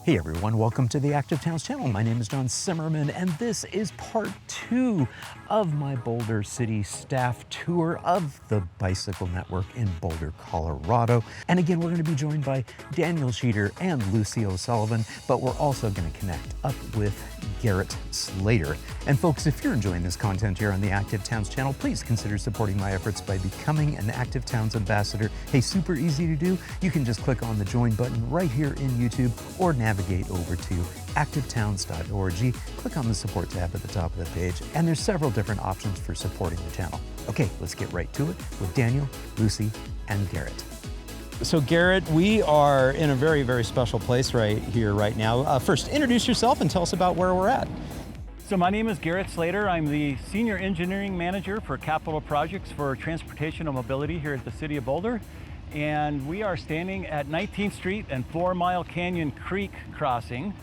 Hey everyone, welcome to the Active Towns channel. My name is John Zimmerman, and this is part 2 of my Boulder City staff tour of the bicycle network in Boulder, Colorado. And again, we're going to be joined by Daniel Sheeter and Lucy O'Sullivan, but we're also going to connect up with Gerrit Slatter. And folks, if you're enjoying this content here on the Active Towns channel, please consider supporting my efforts by becoming an Active Towns ambassador. Hey, super easy to do. You can just click on the join button right here in YouTube or navigate over to activetowns.org. Click on the support tab at the top of the page, and there's several different options for supporting the channel. Okay, let's get right to it with Daniel, Lucy, and Gerrit. So Gerrit, we are in a very, very special place right here, right now. First, introduce yourself and tell us about where we're at. So my name is Gerrit Slatter. I'm the Senior Engineering Manager for Capital Projects for Transportation and Mobility here at the City of Boulder. And we are standing at 19th Street and 4 Mile Canyon Creek crossing.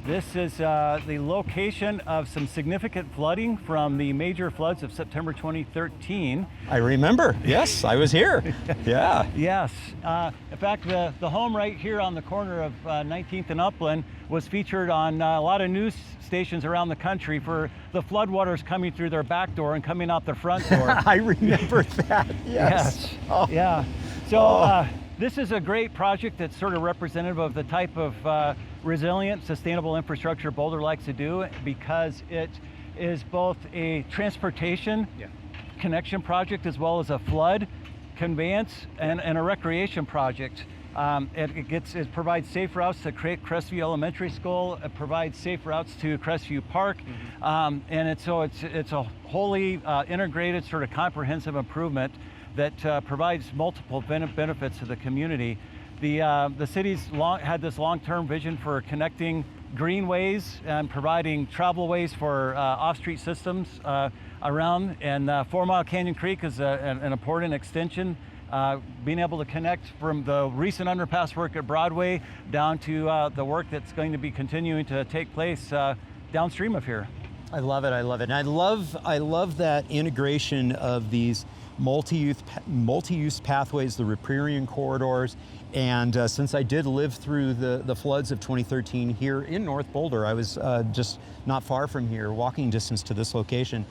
This is the location of some significant flooding from the major floods of September 2013. I remember, yes, I was here, yeah. Yes, in fact, the home right here on the corner of 19th and Upland was featured on a lot of news stations around the country for the floodwaters coming through their back door and coming out the front door. I remember that, yes. Oh. Yeah, so this is a great project that's sort of representative of the type of resilient, sustainable infrastructure Boulder likes to do, because it is both a transportation connection project as well as a flood conveyance and a recreation project. It provides safe routes to Crestview Elementary School. It provides safe routes to Crestview Park, and it's a wholly integrated, sort of comprehensive improvement that provides multiple benefits to the community. The city's had this long-term vision for connecting greenways and providing travelways for off-street systems around, and 4 Mile Canyon Creek is an important extension. Being able to connect from the recent underpass work at Broadway down to the work that's going to be continuing to take place downstream of here. I love it, I love it. And I love that integration of these multi-use pathways, the riparian corridors. And since I did live through the floods of 2013 here in North Boulder, I was just not far from here, walking distance to this location.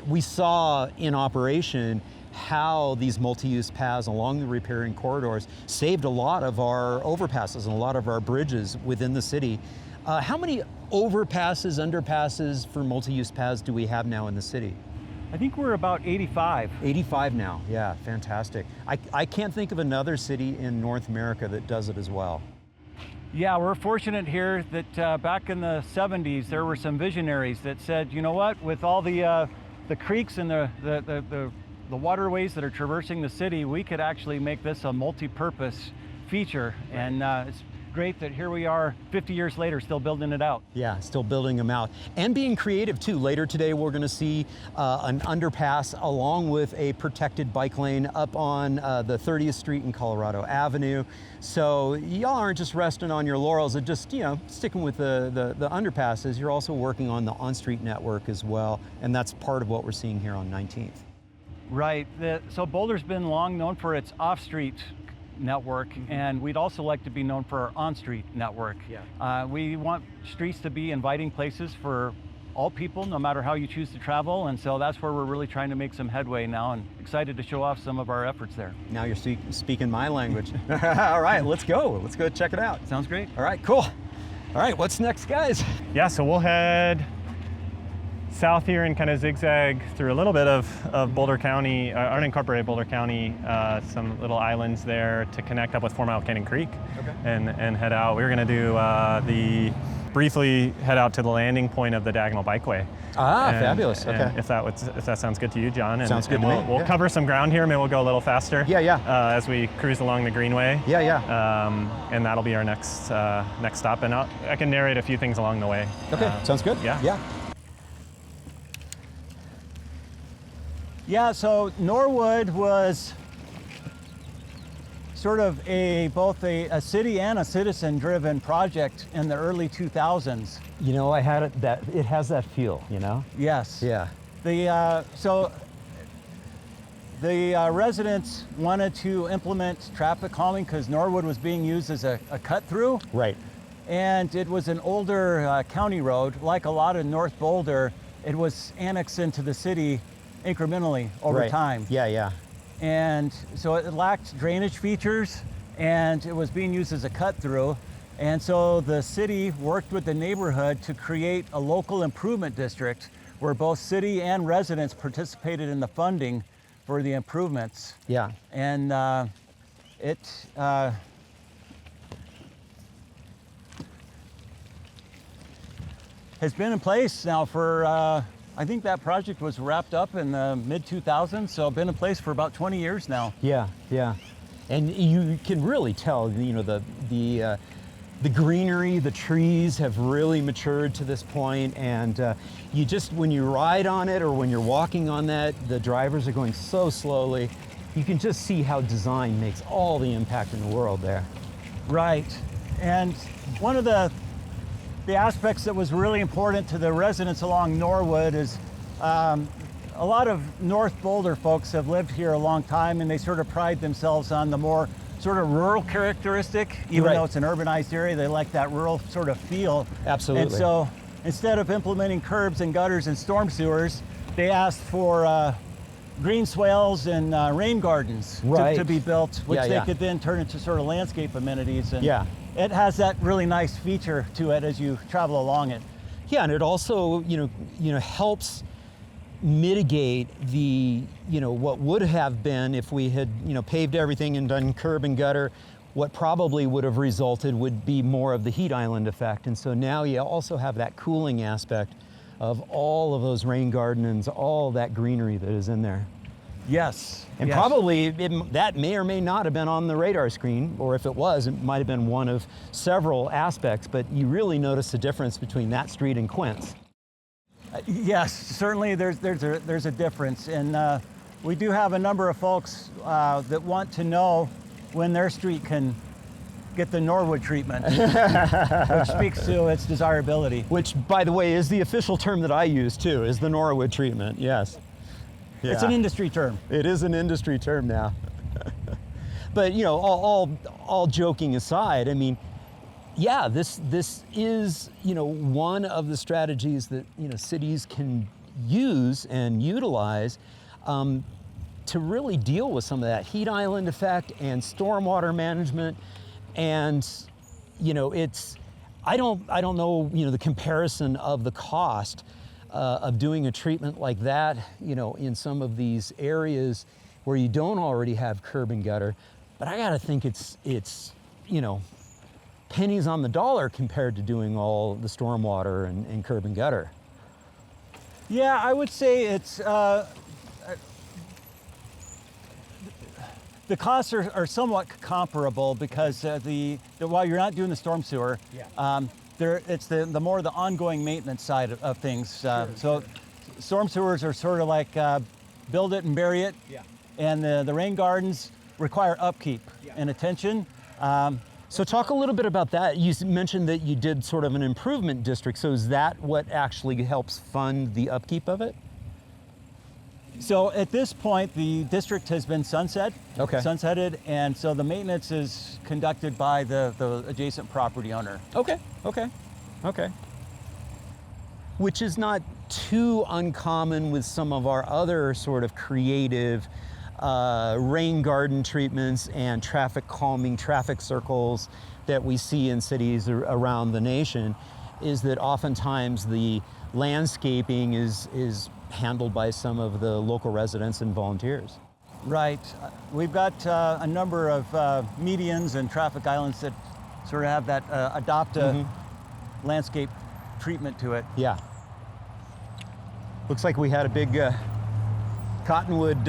We saw in operation how these multi-use paths along the riparian corridors saved a lot of our overpasses and a lot of our bridges within the city. How many overpasses, underpasses for multi-use paths do we have now in the city? I think we're about 85. 85 now, yeah, fantastic. I can't think of another city in North America that does it as well. Yeah, we're fortunate here that back in the 70s, there were some visionaries that said, you know what, with all the creeks and the waterways that are traversing the city, we could actually make this a multi-purpose feature. Right. And it's great that here we are 50 years later still building it out. Yeah, still building them out and being creative too. Later today we're going to see an underpass along with a protected bike lane up on the 30th Street and Colorado Avenue. So y'all aren't just resting on your laurels and just, you know, sticking with the underpasses. You're also working on the on-street network as well, and that's part of what we're seeing here on 19th. Right, so Boulder's been long known for its off-street network, and we'd also like to be known for our on-street network. Yeah. We want streets to be inviting places for all people, no matter how you choose to travel, and so that's where we're really trying to make some headway now, and excited to show off some of our efforts there. Now you're speaking my language. All right, let's go check it out. Sounds great. All right, cool. All right, what's next, guys? Yeah, so we'll head south here and kind of zigzag through a little bit of Boulder County, unincorporated Boulder County, some little islands there to connect up with 4 Mile Canyon Creek. Okay. and head out. We're gonna do briefly head out to the landing point of the Diagonal Bikeway. Fabulous, okay. If that sounds good to you, John. Sounds good to me. We'll cover some ground here, maybe we'll go a little faster. Yeah. As we cruise along the Greenway. Yeah. And that'll be our next stop, and I can narrate a few things along the way. Okay, sounds good. Yeah. Yeah, so Norwood was sort of both a city and a citizen-driven project in the early 2000s. You know, it has that feel, you know? Yes. Yeah. The residents wanted to implement traffic calming because Norwood was being used as a cut-through. Right. and it was an older county road. Like a lot of North Boulder, it was annexed into the city incrementally over time. Yeah, yeah. And so it lacked drainage features, and it was being used as a cut through. And so the city worked with the neighborhood to create a local improvement district where both city and residents participated in the funding for the improvements. Yeah. And it has been in place now for, I think that project was wrapped up in the mid-2000s, so been in place for about 20 years now. Yeah, yeah. And you can really tell, you know, the greenery, the trees have really matured to this point, and you just, when you ride on it or when you're walking on that, the drivers are going so slowly, you can just see how design makes all the impact in the world there. Right. And one of the aspects that was really important to the residents along Norwood is a lot of North Boulder folks have lived here a long time, and they sort of pride themselves on the more sort of rural characteristic. Even though it's an urbanized area, they like that rural sort of feel. Absolutely. And so instead of implementing curbs and gutters and storm sewers, they asked for green swales and rain gardens to be built, which they could then turn into sort of landscape amenities. And it has that really nice feature to it as you travel along it. Yeah, and it also, you know, helps mitigate the, you know, what would have been if we had, you know, paved everything and done curb and gutter. What probably would have resulted would be more of the heat island effect. And so now you also have that cooling aspect of all of those rain gardens, all that greenery that is in there. Yes. And probably that may or may not have been on the radar screen, or if it was, it might have been one of several aspects, but you really notice the difference between that street and Quince. Yes, certainly there's a difference. And we do have a number of folks that want to know when their street can get the Norwood treatment, which speaks to its desirability. Which, by the way, is the official term that I use too, is the Norwood treatment, yes. Yeah. It's an industry term. It is an industry term now. But, you know, all joking aside, I mean, yeah, this is, you know, one of the strategies that, you know, cities can use and utilize to really deal with some of that heat island effect and stormwater management. And, you know, I don't know, you know, the comparison of the cost of doing a treatment like that, you know, in some of these areas where you don't already have curb and gutter, but I gotta think it's, you know, pennies on the dollar compared to doing all the stormwater and curb and gutter. Yeah, I would say it's, the costs are somewhat comparable because while you're not doing the storm sewer, it's the more the ongoing maintenance side of things. So storm sewers are sort of like build it and bury it, and the rain gardens require upkeep and attention. So talk a little bit about that. You mentioned that you did sort of an improvement district. So is that what actually helps fund the upkeep of it? So at this point, the district has been sunsetted, and so the maintenance is conducted by the adjacent property owner. Okay. Which is not too uncommon with some of our other sort of creative rain garden treatments and traffic calming, traffic circles that we see in cities around the nation, is that oftentimes the landscaping is handled by some of the local residents and volunteers. Right. We've got a number of medians and traffic islands that sort of have that adopt a landscape treatment to it. Yeah. Looks like we had a big cottonwood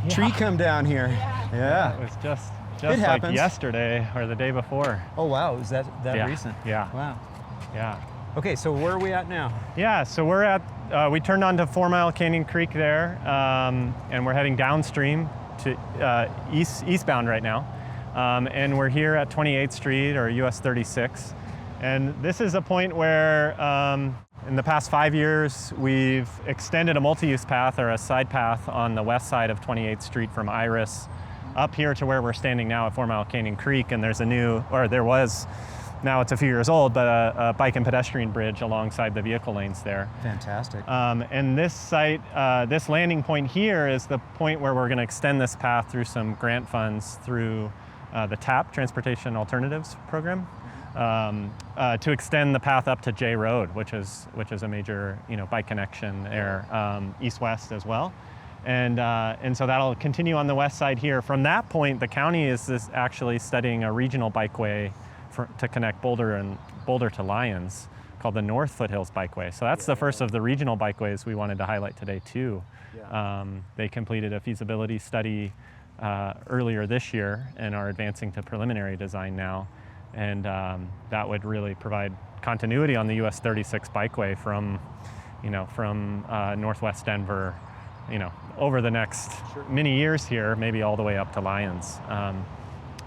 tree come down here. Yeah. It was just like yesterday or the day before. Oh wow, is that recent? Yeah. Wow. Yeah. Okay, so where are we at now? Yeah, so we're at, we turned onto 4 Mile Canyon Creek there, and we're heading downstream to eastbound right now. And we're here at 28th Street or US 36. And this is a point where in the past 5 years, we've extended a multi-use path or a side path on the west side of 28th Street from Iris up here to where we're standing now at 4 Mile Canyon Creek. And there was now it's a few years old, but a bike and pedestrian bridge alongside the vehicle lanes there. Fantastic. And this site, this landing point here is the point where we're going to extend this path through some grant funds through the TAP, Transportation Alternatives Program, to extend the path up to J Road, which is a major bike connection there, east-west as well. And so that'll continue on the west side here. From that point, the county is actually studying a regional bikeway to connect Boulder to Lyons, called the North Foothills Bikeway. So that's the first of the regional bikeways we wanted to highlight today too. Yeah. They completed a feasibility study earlier this year and are advancing to preliminary design now. And that would really provide continuity on the US 36 Bikeway from Northwest Denver, over the next many years here, maybe all the way up to Lyons.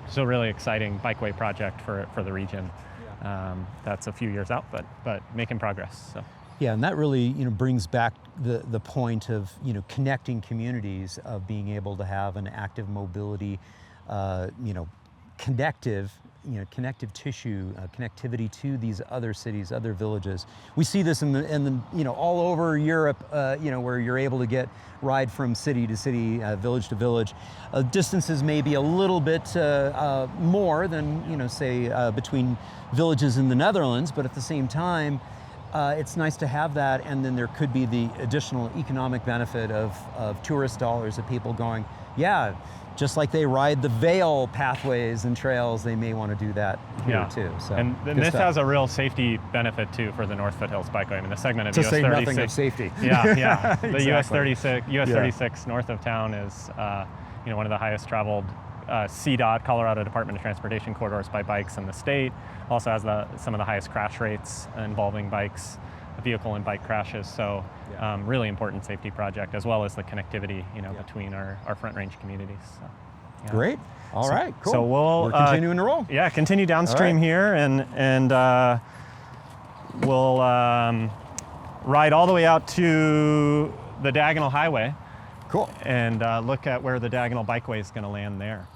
So really exciting bikeway project for the region. Yeah. That's a few years out, but making progress. So. Yeah, and that really brings back the point of connecting communities, of being able to have an active mobility, connective tissue, connectivity to these other cities, other villages. We see this in the all over Europe, where you're able to ride from city to city, village to village. Distances may be a little bit more than say between villages in the Netherlands, but at the same time, it's nice to have that, and then there could be the additional economic benefit of tourist dollars, of people going, yeah, just like they ride the Vale pathways and trails, they may want to do that here too. So, and this has a real safety benefit too for the North Foothills Bikeway. I mean, the segment of to US say 36. Nothing of safety. Yeah. The Exactly. US 36 north of town is one of the highest traveled CDOT, Colorado Department of Transportation corridors by bikes in the state. Also has some of the highest crash rates involving bikes, vehicle and bike crashes. So really important safety project, as well as the connectivity between our Front Range communities. So, yeah. Great. All right. Cool. So we're continuing to roll. Yeah, continue downstream here, and we'll ride all the way out to the Diagonal Highway. Cool. And look at where the Diagonal Bikeway is going to land there.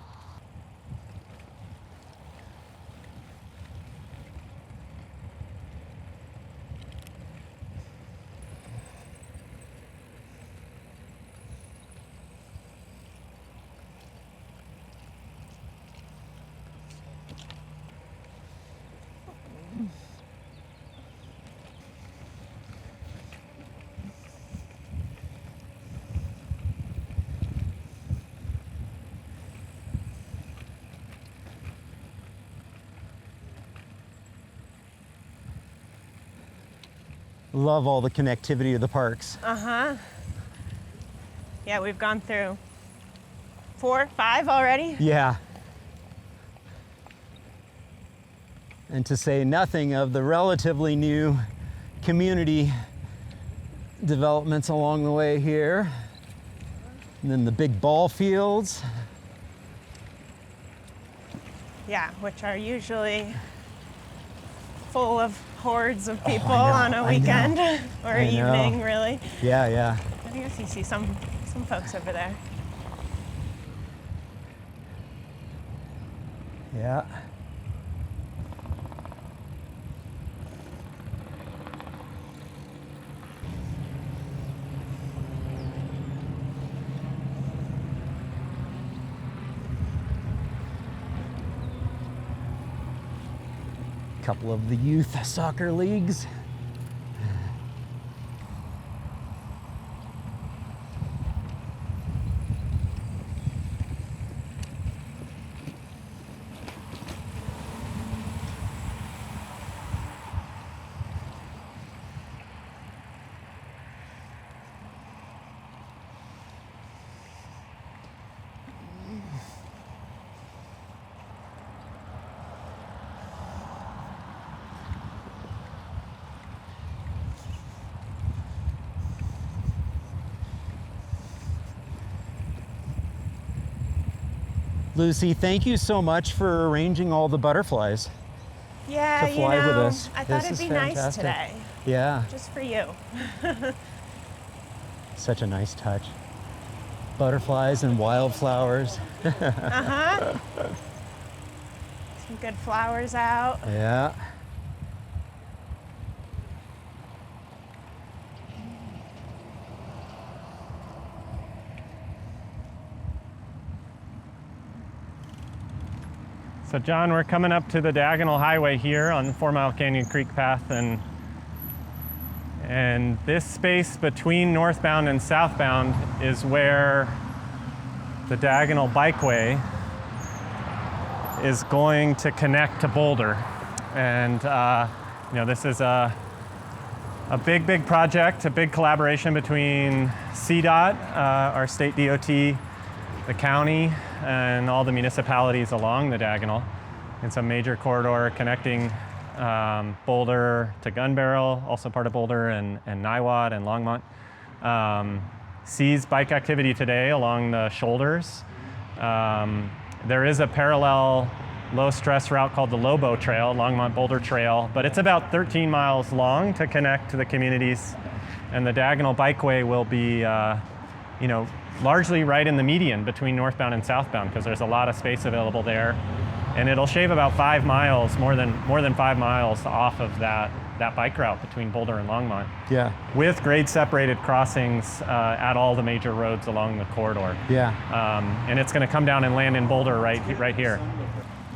Love all the connectivity of the parks. Yeah, we've gone through 4, 5 already. Yeah. And to say nothing of the relatively new community developments along the way here. And then the big ball fields. Yeah, which are usually full of hordes of people I know, on a weekend or I know. evening, really. Yeah. I guess you see some folks over there. Yeah. Couple of the youth soccer leagues. Lucy, thank you so much for arranging all the butterflies Yeah, to fly with us. I thought This it'd is be nice fantastic. today, Yeah, just for you. such a nice touch. Butterflies and wildflowers. Some good flowers out. Yeah. So John, we're coming up to the diagonal highway here on the 4 Mile Canyon Creek path, and this space between northbound and southbound is where the diagonal bikeway is going to connect to Boulder. And this is a big project, a big collaboration between CDOT, our state DOT, the county, and all the municipalities along the diagonal. It's a major corridor connecting Boulder to Gun Barrel, also part of Boulder, and Niwot and Longmont. Sees bike activity today along the shoulders. There is a parallel low stress route called the Lobo Trail, Longmont Boulder Trail, but it's about 13 miles long to connect to the communities. And the diagonal bikeway will be largely right in the median between northbound and southbound, because there's a lot of space available there. And it'll shave about 5 miles, more than 5 miles off of that bike route between Boulder and Longmont. Yeah. With grade separated crossings at all the major roads along the corridor. Yeah. And it's going to come down and land in Boulder right here.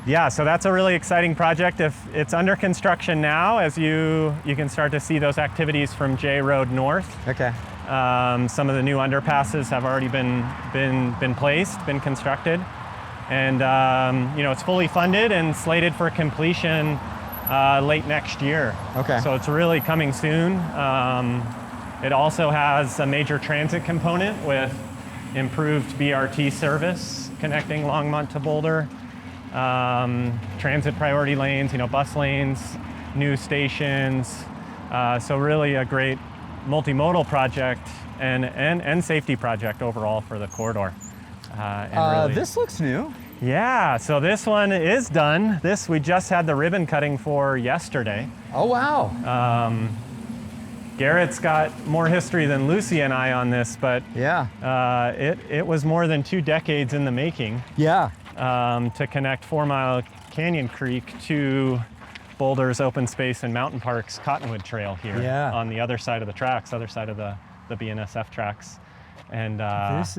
Yeah, so that's a really exciting project. If it's under construction now, as you can start to see those activities from J Road North. Okay. Some of the new underpasses have already been placed, been constructed. And it's fully funded and slated for completion late next year. Okay. So it's really coming soon. It also has a major transit component with improved BRT service connecting Longmont to Boulder, transit priority lanes, bus lanes, new stations. So really a great multimodal project and safety project overall for the corridor. This looks new. Yeah, so this one is done. This we just had the ribbon cutting for yesterday. Oh, wow. Gerrit's got more history than Lucy and I on this, but yeah, it was more than 2 decades in the making. Yeah. To connect 4 Mile Canyon Creek to Boulder's open space and mountain parks Cottonwood Trail here on the other side of the tracks, other side of the BNSF tracks. And this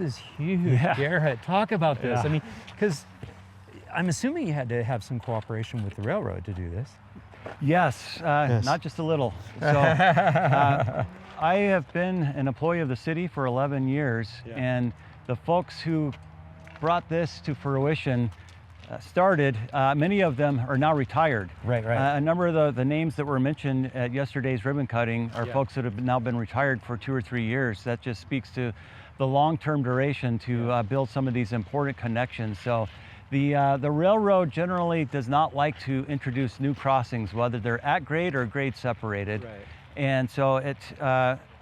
is huge. Yeah. Gerrit, talk about this. Yeah. I mean, because I'm assuming you had to have some cooperation with the railroad to do this. Yes, not just a little. So I have been an employee of the city for 11 years, and the folks who brought this to fruition started, many of them are now retired. Right. A number of the names that were mentioned at yesterday's ribbon cutting are folks that have now been retired for 2 or 3 years. That just speaks to the long-term duration to build some of these important connections. So the railroad generally does not like to introduce new crossings, whether they're at grade or grade separated. Right. And so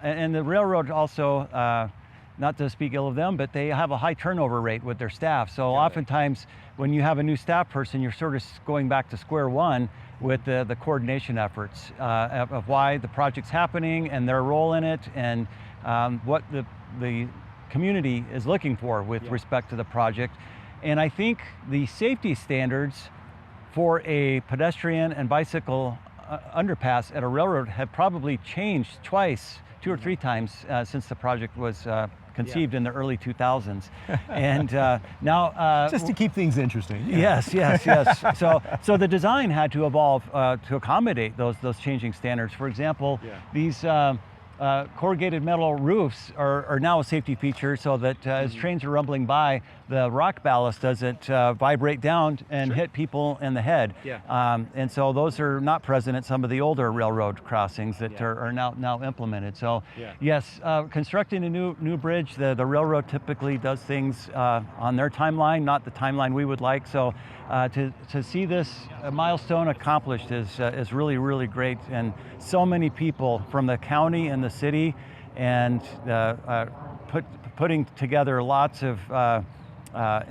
and the railroad also, not to speak ill of them, but they have a high turnover rate with their staff. So oftentimes when you have a new staff person, you're sort of going back to square one with the coordination efforts of why the project's happening and their role in it, and what the community is looking for with respect to the project. And I think the safety standards for a pedestrian and bicycle underpass at a railroad have probably changed twice, 2 or 3 times since the project was conceived in the early 2000s. And now... just to keep things interesting. Yes. So the design had to evolve to accommodate those changing standards. For example, these corrugated metal roofs are now a safety feature, so that as trains are rumbling by, the rock ballast doesn't vibrate down and hit people in the head. And so those are not present at some of the older railroad crossings that are now implemented. So yes, constructing a new bridge, the railroad typically does things on their timeline, not the timeline we would like. So to see this milestone accomplished is really, really great. And so many people from the county and the city, and putting together lots of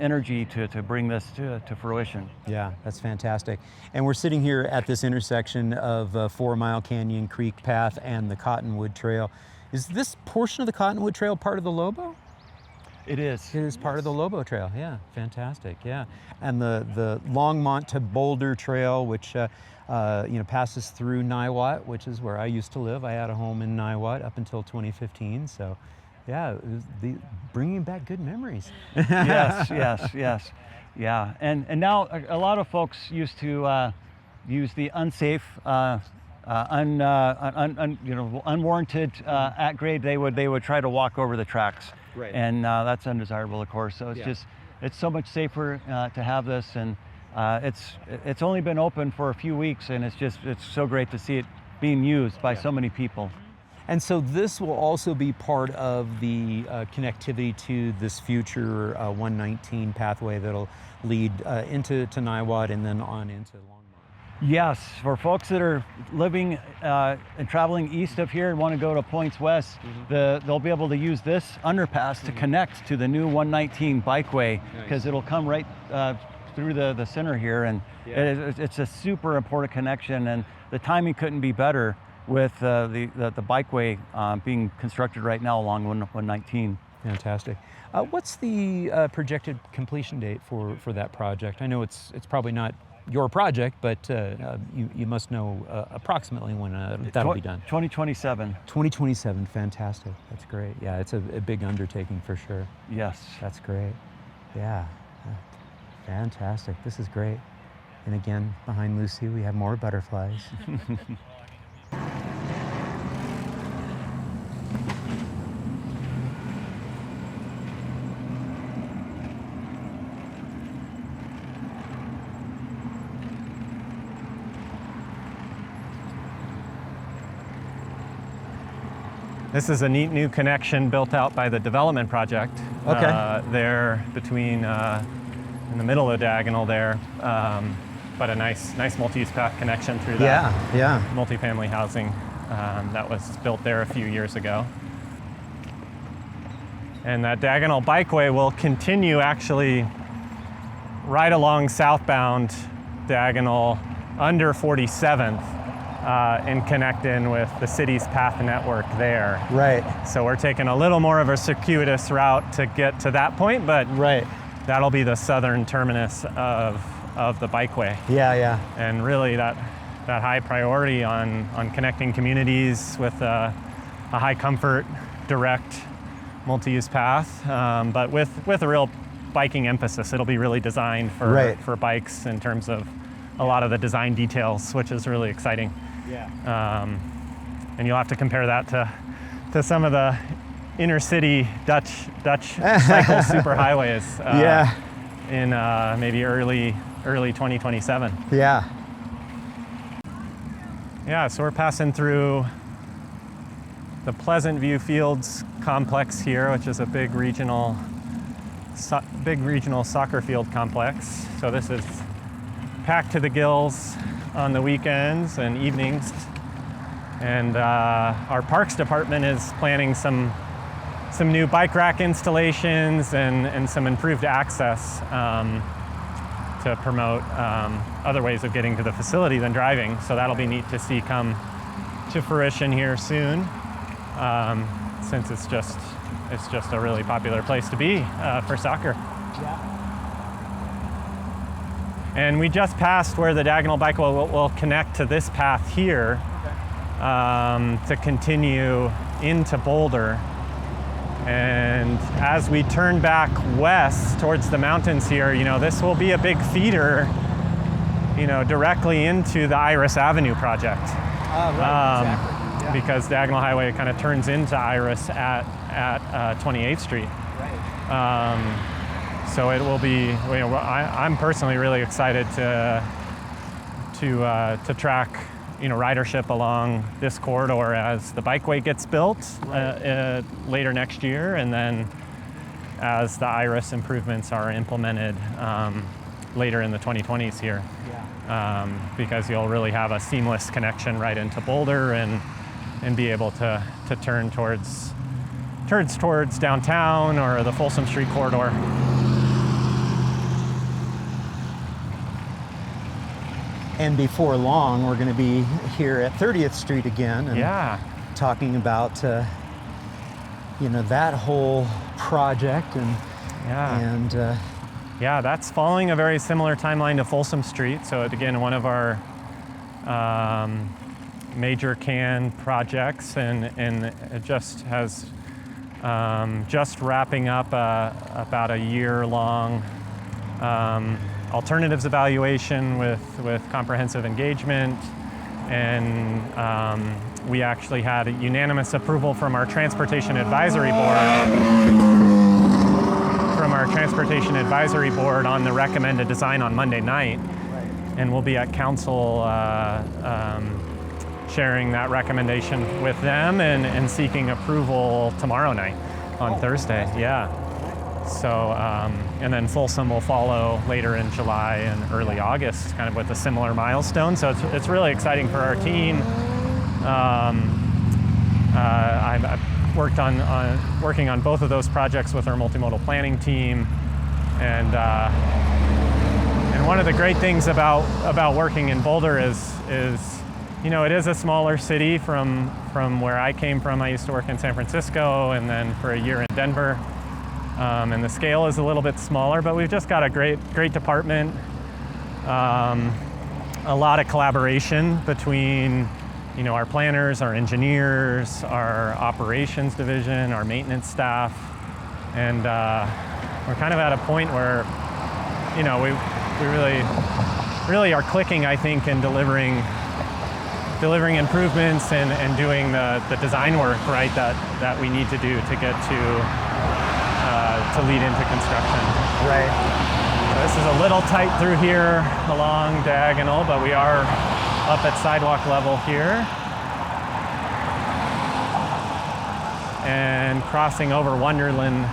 energy to bring this to fruition. Yeah, that's fantastic. And we're sitting here at this intersection of 4 Mile Canyon Creek Path and the Cottonwood Trail. Is this portion of the Cottonwood Trail part of the Lobo? It is. It is part of the Lobo Trail. Yeah, fantastic. Yeah, and the Longmont to Boulder Trail, which passes through Niwot, which is where I used to live. I had a home in Niwot up until 2015. So, yeah, it was bringing back good memories. yes. Yeah, and now a lot of folks used to use the unsafe, unwarranted at grade. They would try to walk over the tracks, Right. and that's undesirable, of course. So it's so much safer to have this, and it's only been open for a few weeks, and it's so great to see it being used by so many people. And so this will also be part of the connectivity to this future 119 pathway that'll lead into Niwot and then on into Longmont. Yes, for folks that are living and traveling east of here and want to go to points west, they'll be able to use this underpass to connect to the new 119 Bikeway, because it'll come right through the center here, and it's a super important connection, and the timing couldn't be better with the Bikeway being constructed right now along 119. Fantastic. What's the projected completion date for that project? I know it's probably not your project, but you must know approximately when that'll be done. 2027. 2027, fantastic. That's great. Yeah, it's a big undertaking for sure. Yes. That's great. Yeah, fantastic. This is great. And again, behind Lucy, we have more butterflies. This is a neat new connection built out by the development project. Okay. There between, in the middle of the diagonal there, but a nice multi-use path connection through that multifamily housing that was built there a few years ago. And that diagonal bikeway will continue actually right along southbound diagonal under 47th. And connect in with the city's path network there. Right. So we're taking a little more of a circuitous route to get to that point, but that'll be the southern terminus of the bikeway. Yeah. And really that high priority on connecting communities with a high comfort, direct, multi-use path, but with a real biking emphasis. It'll be really designed for bikes in terms of a lot of the design details, which is really exciting. Yeah. And you'll have to compare that to some of the inner city Dutch cycle superhighways. In maybe early 2027. Yeah. Yeah. So we're passing through the Pleasant View Fields complex here, which is a big regional soccer field complex. So this is packed to the gills on the weekends and evenings. And our parks department is planning some new bike rack installations and some improved access to promote other ways of getting to the facility than driving. So that'll be neat to see come to fruition here soon, since it's just a really popular place to be for soccer. Yeah. And we just passed where the diagonal bike will connect to this path here to continue into Boulder. And as we turn back west towards the mountains here, this will be a big feeder, directly into the Iris Avenue project. Exactly. Yeah. Because Diagonal Highway kind of turns into Iris at 28th Street. Right. So it will be. I'm personally really excited to track, ridership along this corridor as the bikeway gets built later next year, and then as the Iris improvements are implemented later in the 2020s here. Yeah. Because you'll really have a seamless connection right into Boulder and be able to turn towards downtown or the Folsom Street corridor. And before long, we're going to be here at 30th Street again, and talking about you know, that whole project and yeah, that's following a very similar timeline to Folsom Street. So again, one of our major CAN projects, and it just has just wrapping up about a year-long alternatives evaluation with comprehensive engagement, and we actually had a unanimous approval from our Transportation Advisory Board on the recommended design on Monday night, and we'll be at council sharing that recommendation with them and seeking approval tomorrow night on Thursday. Yeah. So, and then Folsom will follow later in July and early August, kind of with a similar milestone. So it's really exciting for our team. I've working on both of those projects with our multimodal planning team, and one of the great things about working in Boulder is you know, it is a smaller city from where I came from. I used to work in San Francisco and then for a year in Denver. And the scale is a little bit smaller, but we've just got a great department. A lot of collaboration between, you know, our planners, our engineers, our operations division, our maintenance staff, and we're kind of at a point where, you know, we really are clicking, I think, in delivering improvements and doing the design work, right, that we need to do to get to lead into construction. Right. So this is a little tight through here along diagonal, but we are up at sidewalk level here. And crossing over Wonderland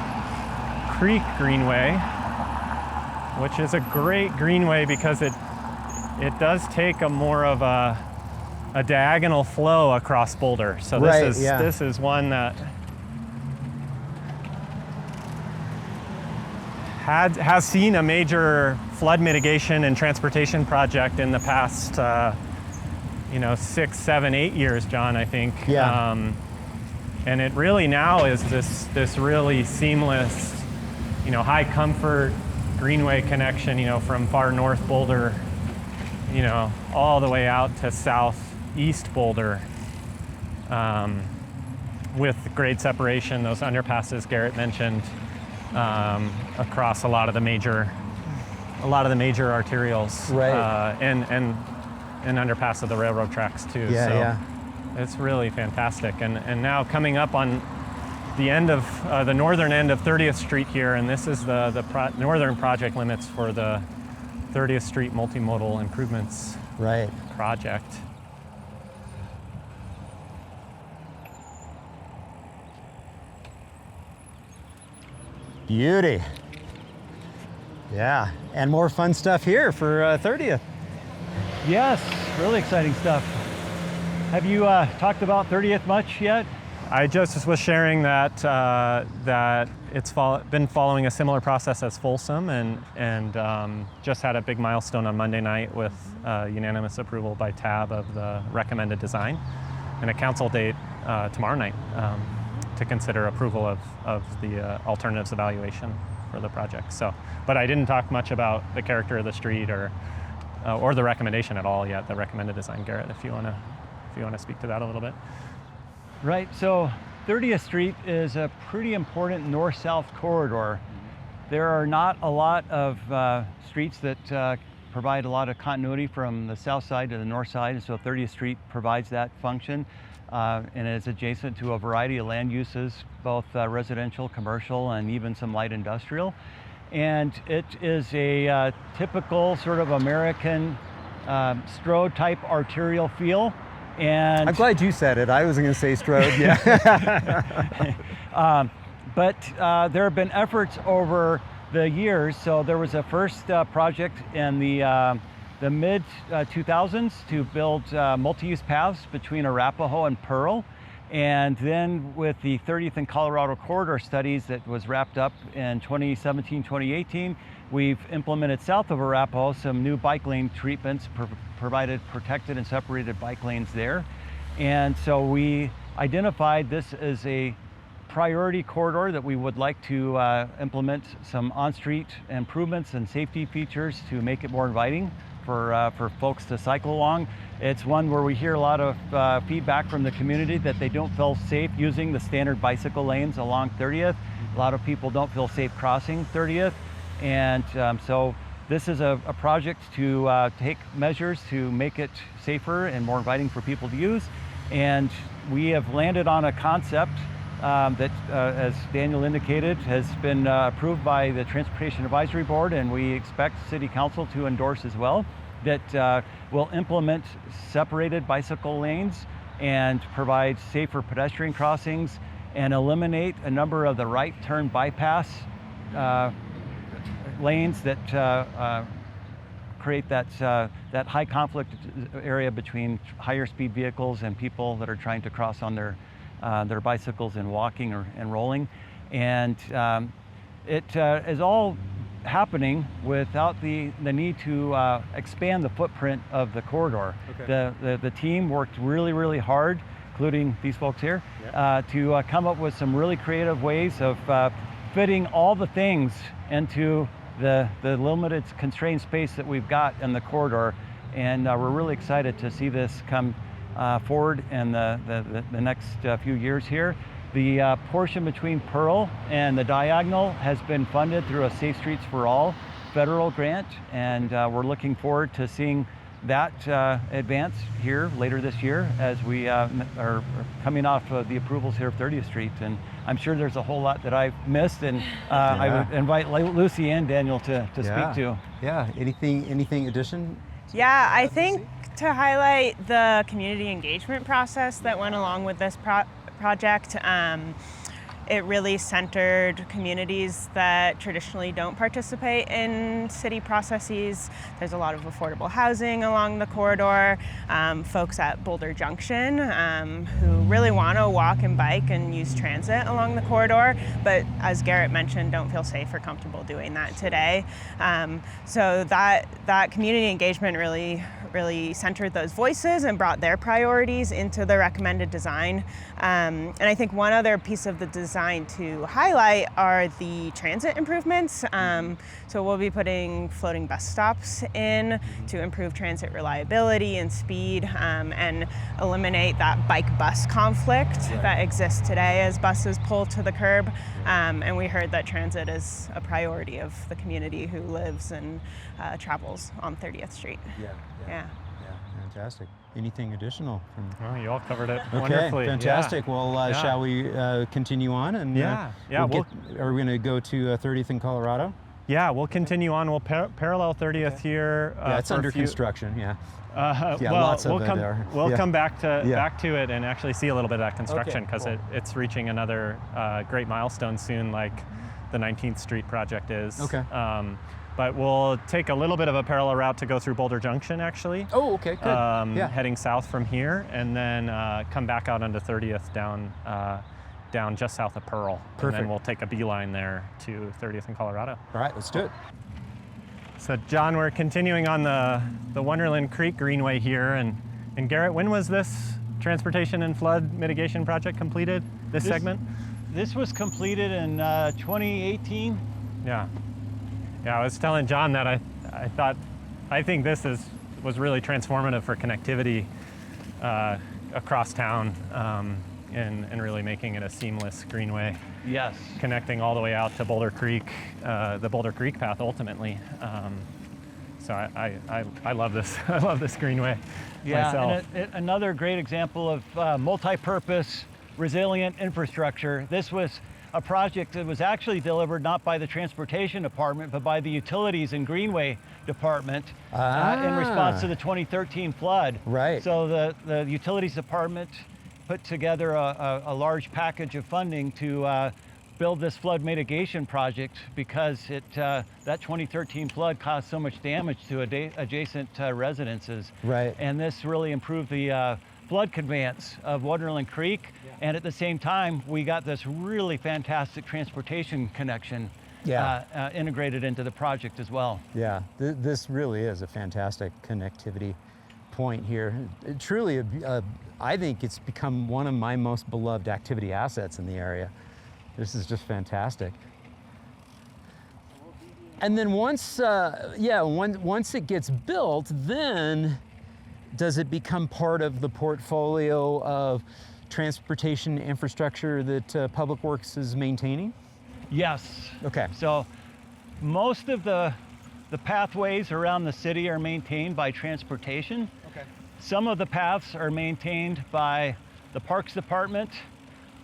Creek Greenway, which is a great greenway because it does take a more of a diagonal flow across Boulder. So this is one that has seen a major flood mitigation and transportation project in the past, 6, 7, 8 years, John, I think. Yeah. And it really now is this really seamless, you know, high comfort greenway connection, you know, from far north Boulder, you know, all the way out to southeast Boulder, with grade separation, those underpasses Gerrit mentioned, across a lot of the major arterials, right, and underpass of the railroad tracks too. Yeah, so yeah. It's really fantastic, and now coming up on the end of the northern end of 30th Street here, and this is the northern project limits for the 30th Street multimodal improvements project. Beauty. Yeah, and more fun stuff here for 30th. Yes, really exciting stuff. Have you talked about 30th much yet? I just was sharing that it's been following a similar process as Folsom, and just had a big milestone on Monday night with unanimous approval by TAB of the recommended design, and a council date tomorrow night to consider approval of the alternatives evaluation for the project. So, but I didn't talk much about the character of the street or the recommendation at all yet. The recommended design, Gerrit, if you want to speak to that a little bit. Right. So 30th Street is a pretty important north-south corridor. There are not a lot of streets that provide a lot of continuity from the south side to the north side, and so 30th Street provides that function. And it's adjacent to a variety of land uses, both residential, commercial, and even some light industrial. And it is a typical sort of American Strode type arterial feel. And I'm glad you said it. I was going to say Strode, yeah. But there have been efforts over the years. So there was a first project in the mid 2000s to build multi-use paths between Arapahoe and Pearl. And then with the 30th and Colorado corridor studies that was wrapped up in 2017, 2018, we've implemented south of Arapahoe some new bike lane treatments, provided protected and separated bike lanes there. And so we identified this as a priority corridor that we would like to implement some on-street improvements and safety features to make it more inviting for folks to cycle along. It's one where we hear a lot of feedback from the community that they don't feel safe using the standard bicycle lanes along 30th. A lot of people don't feel safe crossing 30th. And so this is a project to take measures to make it safer and more inviting for people to use. And we have landed on a concept that, as Daniel indicated, has been approved by the Transportation Advisory Board, and we expect City Council to endorse as well, that will implement separated bicycle lanes and provide safer pedestrian crossings and eliminate a number of the right turn bypass lanes that create that high conflict area between higher speed vehicles and people that are trying to cross on their bicycles and walking and rolling. And it is all happening without the need to expand the footprint of the corridor. Okay. The team worked really hard, including these folks here, to come up with some really creative ways of fitting all the things into the limited constrained space that we've got in the corridor. And we're really excited to see this come forward in the next few years here. The portion between Pearl and the Diagonal has been funded through a Safe Streets for All federal grant, and we're looking forward to seeing that advance here later this year as we are coming off of the approvals here of 30th Street. And I'm sure there's a whole lot that I've missed, and I would invite Lucy and Daniel to speak to. Yeah, anything addition? Yeah, I think to highlight the community engagement process that went along with this project. It really centered communities that traditionally don't participate in city processes. There's a lot of affordable housing along the corridor, folks at Boulder Junction who really want to walk and bike and use transit along the corridor, but as Gerrit mentioned, don't feel safe or comfortable doing that today. So that community engagement really centered those voices and brought their priorities into the recommended design. And I think one other piece of the design to highlight are the transit improvements. So we'll be putting floating bus stops in to improve transit reliability and speed, and eliminate that bike-bus conflict that exists today as buses pull to the curb. And we heard that transit is a priority of the community who lives and travels on 30th Street. Yeah. Fantastic. Anything additional from? Oh, you all covered it okay, wonderfully. Fantastic. Yeah. Well, shall we continue on? And are we going to go to 30th in Colorado? Yeah, we'll continue on. We'll parallel 30th here. It's under construction. Yeah. Well, lots of we'll come back to it and actually see a little bit of that construction, because it's reaching another great milestone soon, like the 19th Street project is. Okay. But we'll take a little bit of a parallel route to go through Boulder Junction, actually. Oh, okay, good. Heading south from here, and then come back out onto 30th down just south of Pearl. Perfect. And then we'll take a beeline there to 30th in Colorado. All right, let's do it. So, John, we're continuing on the Wonderland Creek Greenway here. And Gerrit, when was this transportation and flood mitigation project completed, this segment? This was completed in 2018. Yeah, I was telling John that I think this was really transformative for connectivity across town, and really making it a seamless greenway. Yes. Connecting all the way out to Boulder Creek, the Boulder Creek path ultimately. So I love this. I love this greenway myself. And another great example of multi-purpose, resilient infrastructure. This was a project that was actually delivered not by the Transportation Department, but by the Utilities and Greenway Department in response to the 2013 flood. Right. So the Utilities Department put together a large package of funding to build this flood mitigation project, because that 2013 flood caused so much damage to adjacent residences. Right. And this really improved the flood conveyance of Wonderland Creek, and at the same time we got this really fantastic transportation connection integrated into the project as well. Yeah, this really is a fantastic connectivity point here. Truly, I think it's become one of my most beloved activity assets in the area. This is just fantastic. And then once it gets built, then does it become part of the portfolio of transportation infrastructure that Public Works is maintaining? Yes. Okay. So most of the pathways around the city are maintained by transportation. Okay. Some of the paths are maintained by the Parks Department,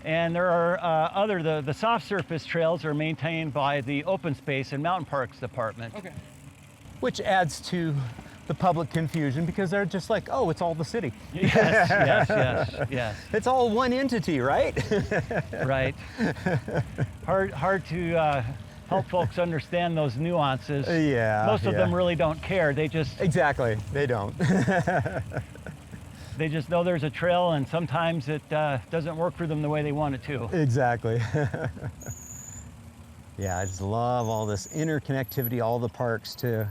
and there are the soft surface trails are maintained by the Open Space and Mountain Parks Department. Okay. Which adds to the public confusion because they're just like, oh, it's all the city. Yes. It's all one entity, right? Right. Hard to help folks understand those nuances. Yeah. Most of them really don't care. They just Exactly. They don't. they just know there's a trail, and sometimes it doesn't work for them the way they want it to. Exactly. Yeah, I just love all this interconnectivity, all the parks too.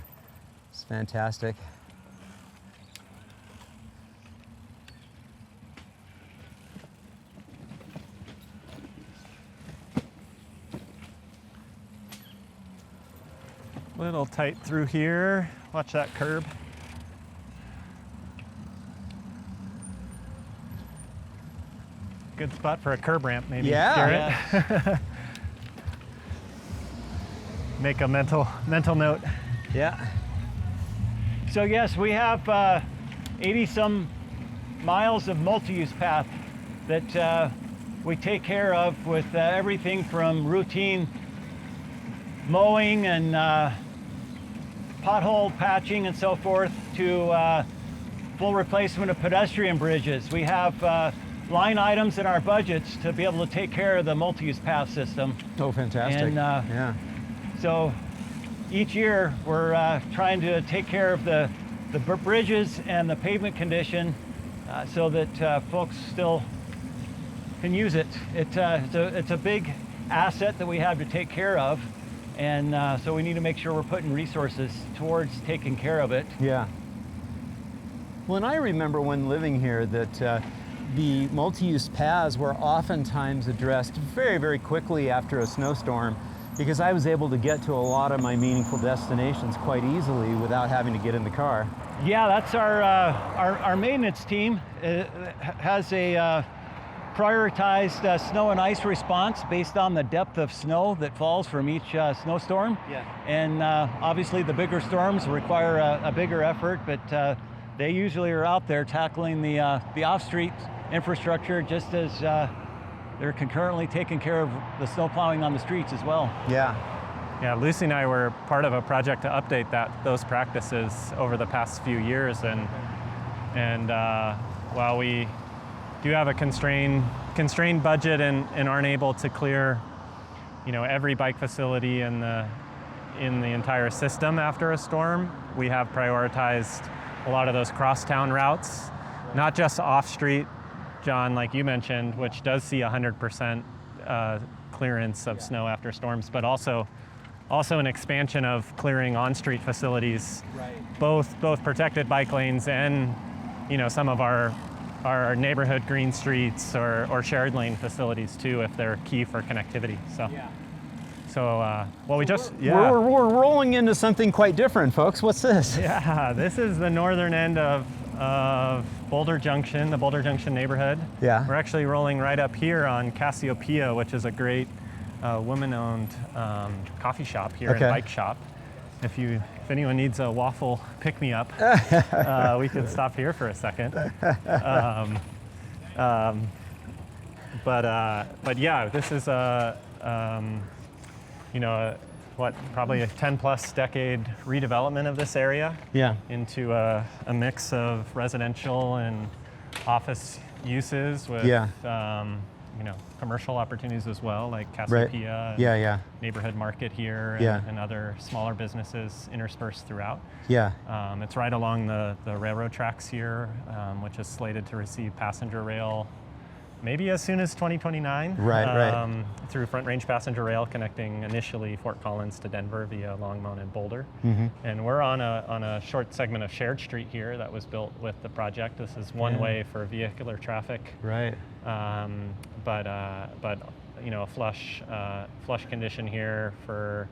It's fantastic. Little tight through here. Watch that curb. Good spot for a curb ramp, maybe. Yeah. Gerrit? Make a mental note. Yeah. So yes, we have 80 some miles of multi-use path that we take care of with everything from routine mowing and pothole patching and so forth to full replacement of pedestrian bridges. We have line items in our budgets to be able to take care of the multi-use path system. Oh, fantastic. And yeah. so each year we're trying to take care of the bridges and the pavement condition so that folks still can use it. It's a big asset that we have to take care of, and so we need to make sure we're putting resources towards taking care of it. Yeah. Well, and I remember when living here that the multi-use paths were oftentimes addressed very, very quickly after a snowstorm because I was able to get to a lot of my meaningful destinations quite easily without having to get in the car. Yeah, that's our maintenance team. Has a prioritized snow and ice response based on the depth of snow that falls from each snowstorm. Yeah. And obviously the bigger storms require a bigger effort, but they usually are out there tackling the off-street infrastructure just as they're concurrently taking care of the snow plowing on the streets as well. Yeah. Yeah, Lucy and I were part of a project to update those practices over the past few years, and while we do have a constrained budget and aren't able to clear, every bike facility in the entire system after a storm, we have prioritized a lot of those crosstown routes, not just off-street, John, like you mentioned, which does see 100% clearance of snow after storms, but also an expansion of clearing on-street facilities, Right. both protected bike lanes and some of our neighborhood green streets or shared lane facilities too, if they're key for connectivity. So. Yeah. So, We're rolling into something quite different, folks. What's this? Yeah, this is the northern end of Boulder Junction, the Boulder Junction neighborhood. Yeah. We're actually rolling right up here on Cassiopeia, which is a great woman-owned coffee shop here and bike shop. If anyone needs a waffle pick-me-up, we could stop here for a second. But yeah, this is probably a 10-plus decade redevelopment of this area into a mix of residential and office uses with commercial opportunities as well, like Cassiopeia, neighborhood market here, and other smaller businesses interspersed throughout. Yeah. It's right along the railroad tracks here, which is slated to receive passenger rail maybe as soon as 2029. Right. Through Front Range Passenger Rail, connecting initially Fort Collins to Denver via Longmont and Boulder. Mm-hmm. And we're on a short segment of shared street here that was built with the project. This is one way for vehicular traffic. Right. But a flush condition here for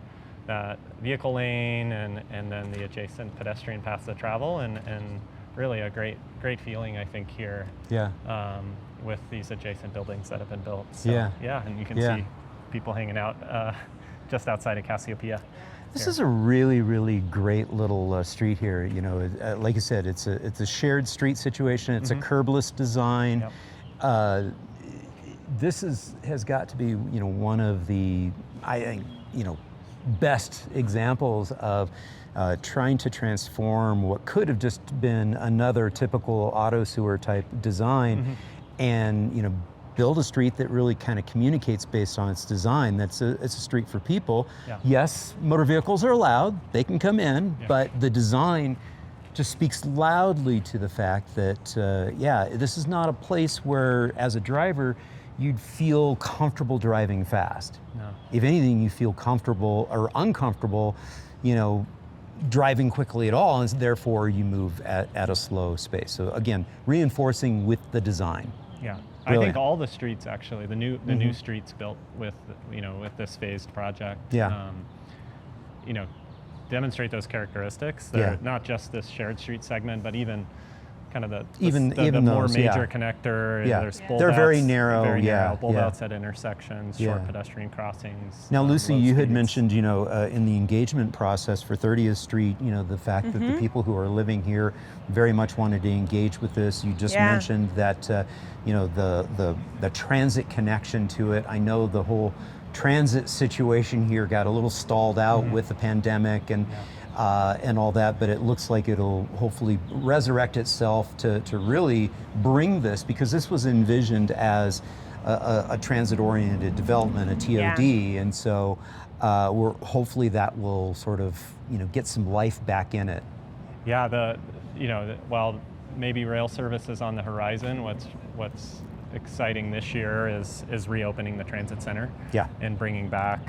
that vehicle lane and then the adjacent pedestrian paths of travel, and really a great feeling, I think, here. Yeah. With these adjacent buildings that have been built. So, yeah. And you can see people hanging out just outside of Cassiopeia. This is a really, really great little street here. Like you said, it's a shared street situation. It's a curbless design. Yep. This has got to be, one of the, I think, best examples of trying to transform what could have just been another typical auto sewer type design, and build a street that really kind of communicates based on its design. It's a street for people. Yeah. Yes, motor vehicles are allowed; they can come in, but the design just speaks loudly to the fact that this is not a place where, as a driver, you'd feel comfortable driving fast. No. If anything, you feel comfortable or uncomfortable, driving quickly at all, and therefore you move at a slow pace. So again, reinforcing with the design. Yeah, Brilliant. I think all the streets actually, the new streets built with with this phased project, demonstrate those characteristics. They're not just this shared street segment, but even kind of the more those, major connector. There's bulb they're outs, very narrow. bulb outs at intersections, short pedestrian crossings. Now, Lucy, low you had speeds. mentioned, in the engagement process for 30th Street, the fact that the people who are living here very much wanted to engage with this. You just mentioned that, the transit connection to it. I know the whole transit situation here got a little stalled out with the pandemic and all that, but it looks like it'll hopefully resurrect itself to really bring this, because this was envisioned as a transit-oriented development, a TOD, and so hopefully that will sort of get some life back in it. Yeah, while maybe rail service is on the horizon, what's exciting this year is reopening the transit center and bringing back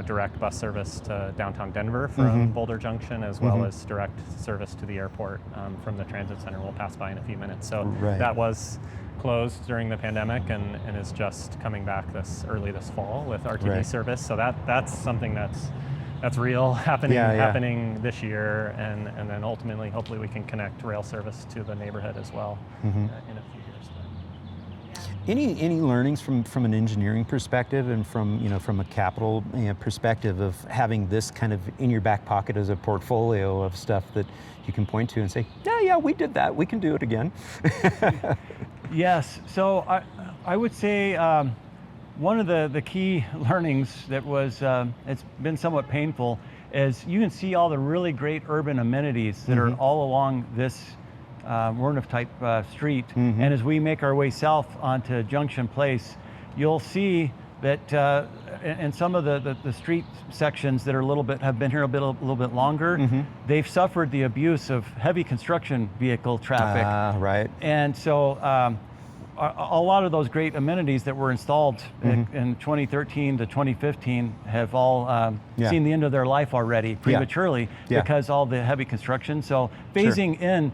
direct bus service to downtown Denver from Boulder Junction, as well as direct service to the airport from the transit center. We'll pass by in a few minutes. So that was closed during the pandemic and is just coming back early this fall with RTD service. So that's something that's real happening this year, and then ultimately hopefully we can connect rail service to the neighborhood as well in a few years. Any learnings from an engineering perspective and from a capital perspective of having this kind of in your back pocket as a portfolio of stuff that you can point to and say, yeah, we did that, we can do it again? Yes, so I would say one of the key learnings that was, it's been somewhat painful, is you can see all the really great urban amenities that are all along this Woonerf type street, and as we make our way south onto Junction Place, you'll see that in some of the street sections that are have been here a little bit longer, they've suffered the abuse of heavy construction vehicle traffic. Right. And so a lot of those great amenities that were installed in 2013 to 2015 have all seen the end of their life already prematurely because all the heavy construction. So phasing in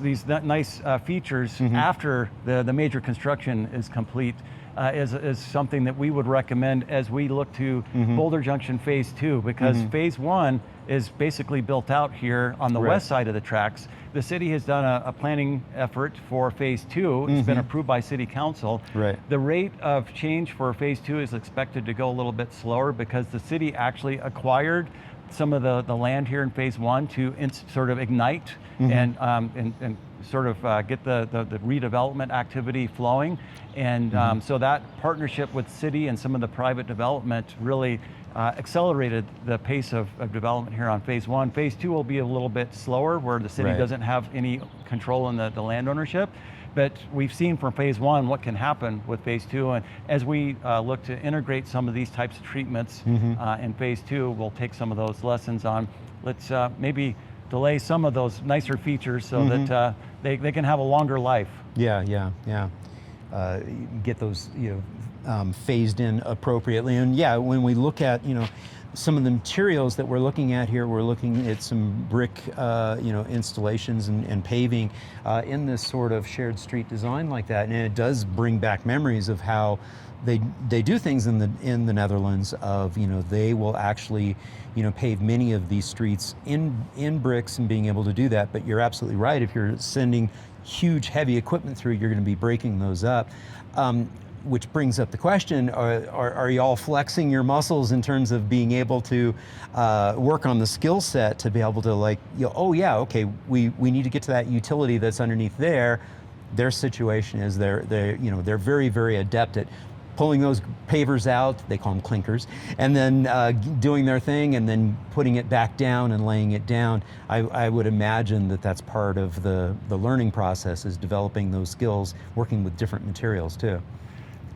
these nice features after the major construction is complete is something that we would recommend as we look to Boulder Junction Phase 2, because Phase 1 is basically built out here on the west side of the tracks. The city has done a planning effort for Phase 2. It's been approved by City Council. The rate of change for Phase 2 is expected to go a little bit slower because the city actually acquired some of the land here in Phase 1 to sort of ignite and sort of get the redevelopment activity flowing. And so that partnership with city and some of the private development really accelerated the pace of development here on Phase 1. Phase 2 will be a little bit slower, where the city doesn't have any control in the land ownership. But we've seen from Phase 1 what can happen with Phase 2, and as we look to integrate some of these types of treatments in Phase 2, we'll take some of those lessons on. Let's maybe delay some of those nicer features so that they can have a longer life. Get those phased in appropriately, and when we look at some of the materials that we're looking at here, we're looking at some brick, installations and paving in this sort of shared street design like that, and it does bring back memories of how they do things in the Netherlands. Of they will actually pave many of these streets in bricks and being able to do that. But you're absolutely right. If you're sending huge heavy equipment through, you're going to be breaking those up. Which brings up the question, are you all flexing your muscles in terms of being able to work on the skill set to be able to we need to get to that utility that's underneath there. Their situation is they're very, very adept at pulling those pavers out, they call them clinkers, and then doing their thing and then putting it back down and laying it down. I would imagine that that's part of the learning process, is developing those skills, working with different materials too.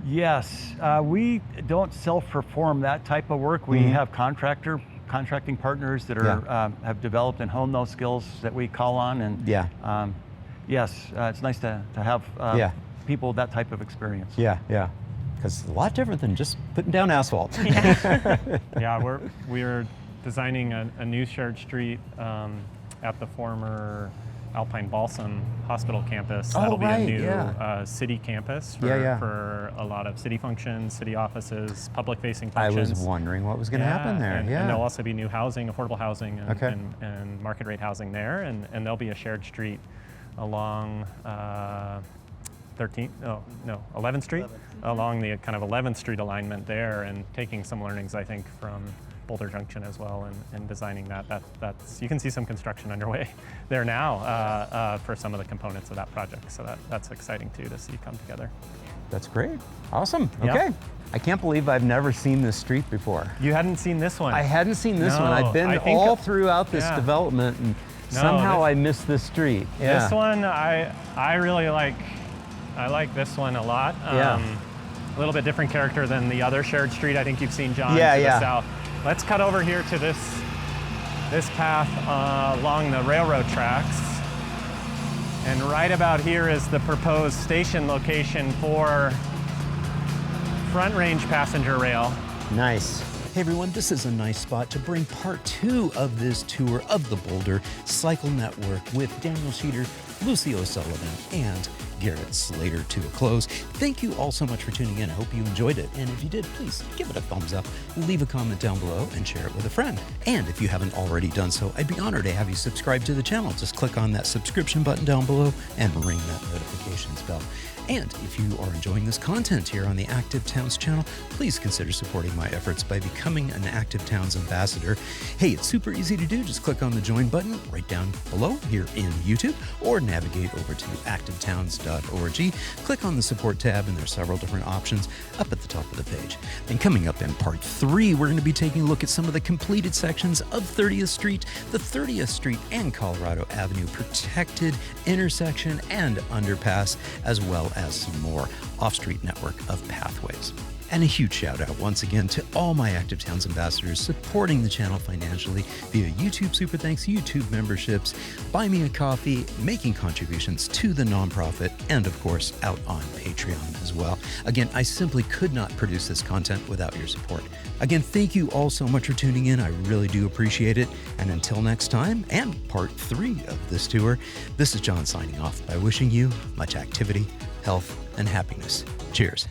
Yes, we don't self-perform that type of work. We have contracting partners that are have developed and honed those skills that we call on. And yes, it's nice to have people with that type of experience. Yeah. Because it's a lot different than just putting down asphalt. Yeah, we're designing a new shared street at the former Alpine Balsam Hospital campus. That'll be a new city campus for a lot of city functions, city offices, public-facing functions. I was wondering what was going to happen there. And there'll also be new housing, affordable housing, and market rate housing there. And there'll be a shared street along 11th Street, along the kind of 11th Street alignment there, and taking some learnings, I think, from Boulder Junction as well, and designing that's you can see some construction underway there now for some of the components of that project. So that's exciting too, to see come together. That's great. Awesome. Yeah. Okay. I can't believe I've never seen this street before. You hadn't seen this one? I hadn't seen this No, one. I've been all throughout this development, and somehow I missed this street. Yeah. This one I really like. I like this one a lot. A little bit different character than the other shared street I think you've seen, John, to the south. Let's cut over here to this path along the railroad tracks. And right about here is the proposed station location for Front Range passenger rail. Nice. Hey everyone, this is a nice spot to bring part 2 of this tour of the Boulder Cycle Network with Daniel Sheeter, Lucy O'Sullivan, and Gerrit Slatter to a close. Thank you all so much for tuning in. I hope you enjoyed it. And if you did, please give it a thumbs up, leave a comment down below, and share it with a friend. And if you haven't already done so, I'd be honored to have you subscribe to the channel. Just click on that subscription button down below and ring that notifications bell. And if you are enjoying this content here on the Active Towns channel, please consider supporting my efforts by becoming an Active Towns ambassador. Hey, it's super easy to do. Just click on the join button right down below here in YouTube, or navigate over to activetowns.org. Click on the support tab, and there's several different options up at the top of the page. And coming up in part 3, we're going to be taking a look at some of the completed sections of 30th Street, the 30th Street and Colorado Avenue protected intersection and underpass, as well as some more off-street network of pathways. And a huge shout out once again to all my Active Towns ambassadors supporting the channel financially via YouTube Super Thanks, YouTube memberships, Buy Me a Coffee, making contributions to the nonprofit, and of course out on Patreon as well. Again, I simply could not produce this content without your support. Again, thank you all so much for tuning in. I really do appreciate it. And until next time, and part 3 of this tour, this is John signing off by wishing you much activity, health, and happiness. Cheers.